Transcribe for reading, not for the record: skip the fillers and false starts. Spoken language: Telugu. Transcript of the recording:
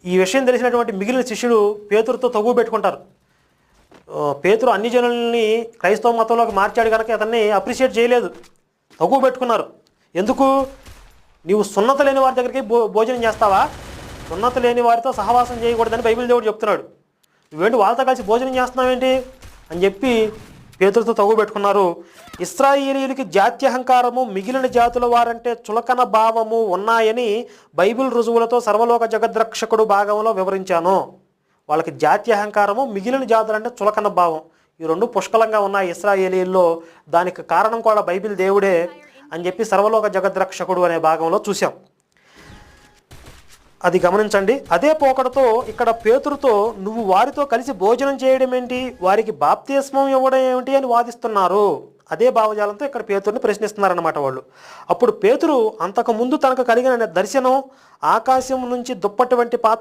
ఈ విషయం తెలిసినటువంటి మిగిలిన శిష్యులు పేతురుతో తగువ పెట్టుకుంటారు. పేతురు అన్ని జనుల్ని క్రైస్తవ మతంలోకి మార్చాడు కనుక అతన్ని అప్రిషియేట్ చేయలేదు, తగువ పెట్టుకున్నారు. ఎందుకు? నీవు సున్నత లేని వారి దగ్గరికి భోజనం చేస్తావా? సున్నత లేని వారితో సహవాసం చేయకూడదని బైబిల్ దేవుడు చెప్తున్నాడు. నువ్వేంటి వాళ్ళతో కలిసి భోజనం చేస్తున్నావేంటి అని చెప్పి పేతురుతో తగువ పెట్టుకున్నారు. ఇశ్రాయేలీయులకి జాత్యహంకారము, మిగిలిన జాతుల వారంటే చులకన భావము ఉన్నాయని బైబిల్ రుజువులతో సర్వలోక జగద్రక్షకుడు భాగంలో వివరించాను. వాళ్ళకి జాత్యహంకారము, మిగిలిన జాతులంటే చులకన భావం, ఈ రెండు పుష్కలంగా ఉన్నాయి ఇశ్రాయేలీయుల్లో. దానికి కారణం కూడా బైబిల్ దేవుడే అని చెప్పి సర్వలోక జగద్రక్షకుడు అనే భాగంలో చూసాం. అది గమనించండి. అదే పోకడతో ఇక్కడ పేతురుతో నువ్వు వారితో కలిసి భోజనం చేయడం ఏంటి, వారికి బాప్తిస్మం ఇవ్వడం ఏమిటి అని వాదిస్తున్నారు. అదే భావజాలంతో ఇక్కడ పేతురుని ప్రశ్నిస్తున్నారన్నమాట వాళ్ళు. అప్పుడు పేతురు అంతకుముందు తనకు కలిగిన దర్శనం, ఆకాశం నుంచి దుప్పటి వంటి పాత్ర